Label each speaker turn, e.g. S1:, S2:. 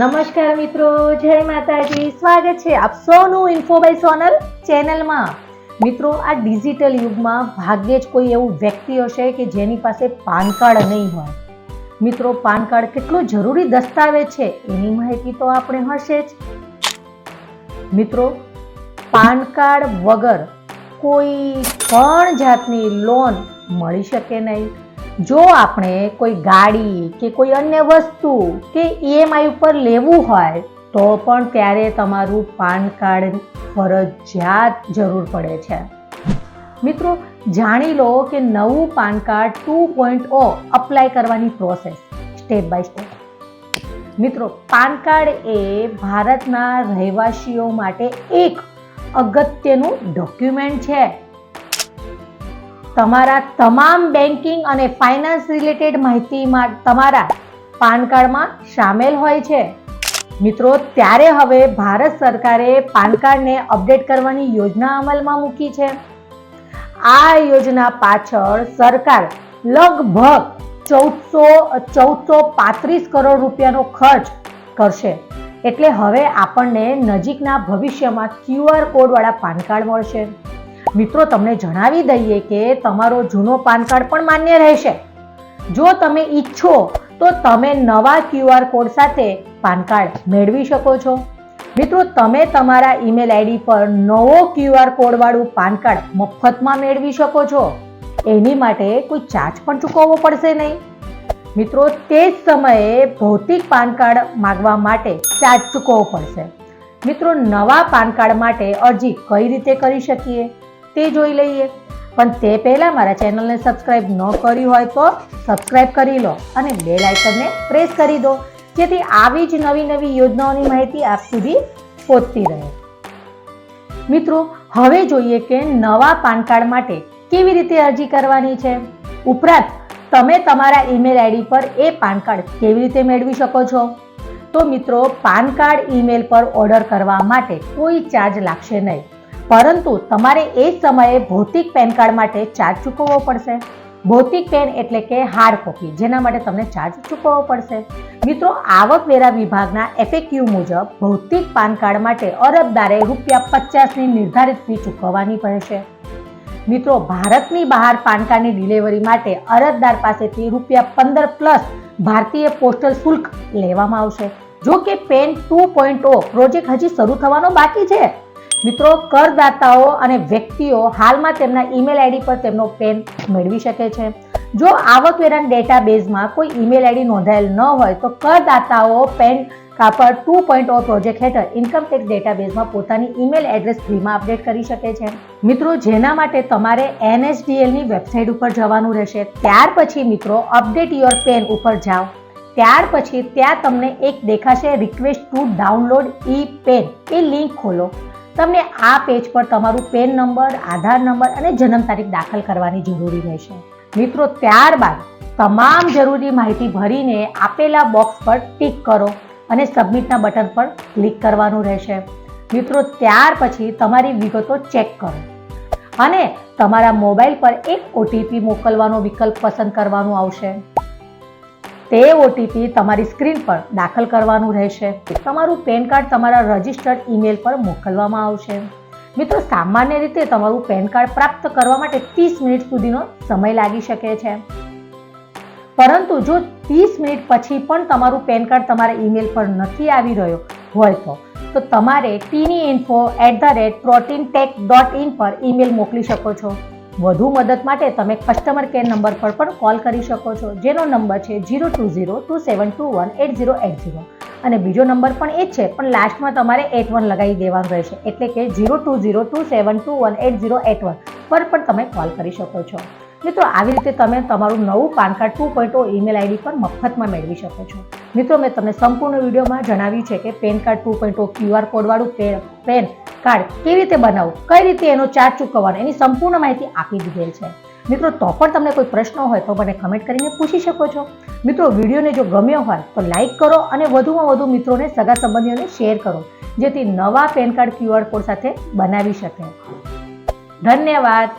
S1: નમસ્કાર મિત્રો, જય માતાજી. સ્વાગત છે આપ સૌનું ઇન્ફો બાય સોનલ ચેનલમાં. મિત્રો, આ ડિજિટલ યુગમાં ભાગ્યે જ કોઈ એવું વ્યક્તિ હશે કે જેની પાસે પાન કાર્ડ નહીં હોય. મિત્રો, પાન કાર્ડ કેટલો જરૂરી દસ્તાવેજ છે એની માહિતી તો આપણે હશે જ. મિત્રો, પાન કાર્ડ વગર કોઈ પણ જાતની લોન મળી શકે નહીં. જો આપણે કોઈ ગાડી કે કોઈ અન્ય વસ્તુ કે EMI ઉપર લેવું હોય તો પણ ત્યારે તમારું પાન કાર્ડ ફરજિયાત જરૂર પડે છે. મિત્રો, જાણી લો કે નવું પાન કાર્ડ 2.0 અપ્લાય કરવાની પ્રોસેસ સ્ટેપ બાય સ્ટેપ. મિત્રો, પાન કાર્ડ એ ભારતના રહેવાસીઓ માટે એક અગત્યનું ડોક્યુમેન્ટ છે. તમારા તમામ બેન્કિંગ અને ફાઇનાન્સ રિલેટેડ માહિતીમાં તમારા પાન કાર્ડમાં સામેલ હોય છે. મિત્રો, ત્યારે હવે ભારત સરકારે પાન કાર્ડને અપડેટ કરવાની યોજના અમલમાં મૂકી છે. આ યોજના પાછળ સરકાર લગભગ 1435 કરોડ રૂપિયાનો ખર્ચ કરશે. એટલે હવે આપણને નજીકના ભવિષ્યમાં QR કોડવાળા પાન કાર્ડ મળશે. મિત્રો, તમને જણાવી દઈએ કે તમારો જૂનો પાન કાર્ડ પણ માન્ય રહેશે. જો તમે ઈચ્છો તો તમે નવા QR કોડ સાથે પાન કાર્ડ મેળવી શકો છો. મિત્રો, તમે તમારા ઈમેલ આઈડી પર નવો QR કોડ વાળું પાન કાર્ડ મફતમાં મેળવી શકો છો. એની માટે કોઈ ચાર્જ પણ ચૂકવવો પડશે નહીં. મિત્રો, તે જ સમયે ભૌતિક પાન કાર્ડ માંગવા માટે ચાર્જ ચૂકવવો પડશે. મિત્રો, નવા પાન કાર્ડ માટે અરજી કઈ રીતે કરી શકીએ તે જોઈ લઈએ. પણ તે પહેલા મારા ચેનલને સબસ્ક્રાઇબ ન કરી હોય તો સબસ્ક્રાઇબ કરી લો અને બેલ આઇકનને પ્રેસ કરી દો, જેથી આવી જ નવી યોજનાઓની માહિતી આપ સુધી પહોંચતી રહે. મિત્રો, હવે જોઈએ કે નવા પાન કાર્ડ માટે કેવી રીતે અરજી કરવાની છે. ઉપરાંત તમે તમારા ઈમેલ આઈડી પર એ પાન કાર્ડ કેવી રીતે મેળવી શકો છો. તો મિત્રો, પાન કાર્ડ ઈમેલ પર ઓર્ડર કરવા માટે કોઈ ચાર્જ લાગશે નહીં, પરંતુ તમારે એ સમયે ભૌતિક પેન કાર્ડ માટે ચાર્જ ચૂકવવો પડશે. ભૌતિક પેન એટલે કે હાર્ડ કોપી, જેના માટે તમને ચાર્જ ચૂકવવો પડશે. મિત્રો, આવકવેરા વિભાગના FAQ મુજબ ભૌતિક પાન કાર્ડ માટે અરજદારે ₹50ની નિર્ધારિત ફી ચૂકવવાની રહેશે. મિત્રો, ભારતની બહાર પાન કાર્ડની ડિલિવરી માટે અરજદાર પાસેથી ₹15+ ભારતીય પોસ્ટલ શુલ્ક લેવામાં આવશે. જો કે પેન 2.0 પ્રોજેક્ટ હજી શરૂ થવાનો બાકી છે. મિત્રો, કરદાતાઓ અને વ્યક્તિઓ હાલમાં તેમના ઈમેલ આઈડી પર તેમનો પેન મેળવી શકે છે. જો આવકવેરાના ડેટાબેઝમાં કોઈ ઈમેલ આઈડી નોંધાયેલ ન હોય તો કરદાતાઓ પેન કાર્ડ 2.0 પ્રોજેક્ટ હેઠળ ઇન્કમટેક્સ ડેટાબેઝમાં પોતાની ઈમેલ એડ્રેસ ફ્રીમાં અપડેટ કરી શકે છે. મિત્રો, જેના માટે તમારે NSDLની વેબસાઇટ ઉપર જવાનું રહેશે. ત્યાર પછી મિત્રો, અપડેટ યોર પેન ઉપર જાઓ. ત્યાર પછી ત્યાં તમને એક દેખાશે રિક્વેસ્ટ ટુ ડાઉનલોડ ઈ-પેન. એ લિંક ખોલો. તમને આ પેજ પર તમારું પેન નંબર, આધાર નંબર અને જન્મ તારીખ દાખલ કરવાની જરૂરી રહેશે. મિત્રો, ત્યારબાદ તમામ જરૂરી માહિતી ભરીને આપેલા બોક્સ પર ટિક કરો અને સબમિટના બટન પર ક્લિક કરવાનું રહેશે. મિત્રો, ત્યાર પછી તમારી વિગતો ચેક કરો અને તમારા મોબાઈલ પર એક OTP મોકલવાનો વિકલ્પ પસંદ કરવાનું આવશે. તે OTP તમારી સ્ક્રીન પર દાખલ કરવાનું રહેશે. તમારું પેન કાર્ડ તમારા રજિસ્ટર્ડ ઈમેલ પર મોકલવામાં આવશે. મિત્રો, સામાન્ય રીતે તમારું પેન કાર્ડ પ્રાપ્ત કરવા માટે 30 મિનિટ સુધીનો સમય લાગી શકે છે. પરંતુ જો 30 મિનિટ પછી પણ તમારું પેન કાર્ડ તમારા ઈમેલ પર નથી આવી રહ્યો હોય તો તમારે tini.info@proteintech.in પર ઈમેલ મોકલી શકો છો. વધુ મદદ માટે તમે કસ્ટમર કેર નંબર પર પણ કોલ કરી શકો છો, જેનો નંબર છે 02027218080. અને બીજો નંબર પણ એ જ છે, પણ લાસ્ટમાં તમારે 81 લગાવી દેવાનું રહેશે. એટલે કે 02027218081 પર પણ તમે કોલ કરી શકો છો. મિત્રો, આવી રીતે તમે તમારું નવું પાન કાર્ડ 2.0 ઈમેલ આઈડી પર મફતમાં મેળવી શકો છો. મિત્રો, મેં તમને સંપૂર્ણ વિડીયોમાં જણાવ્યું છે કે પેન કાર્ડ 2.0 QR કોડવાળું પેન કાર્ડ કેવી રીતે બનાવવું, કઈ રીતે એનો ચાર્જ ચૂકવવાનો, એની સંપૂર્ણ માહિતી આપી દીધેલ છે. મિત્રો, તો પણ તમને કોઈ પ્રશ્ન હોય તો મને કમેન્ટ કરીને પૂછી શકો છો. મિત્રો, વિડીયોને જો ગમ્યો હોય તો લાઈક કરો અને વધુમાં વધુ મિત્રોને, સગા સંબંધીઓને શેર કરો, જેથી નવા પેન કાર્ડ QR કોડ સાથે બનાવી શકે. ધન્યવાદ.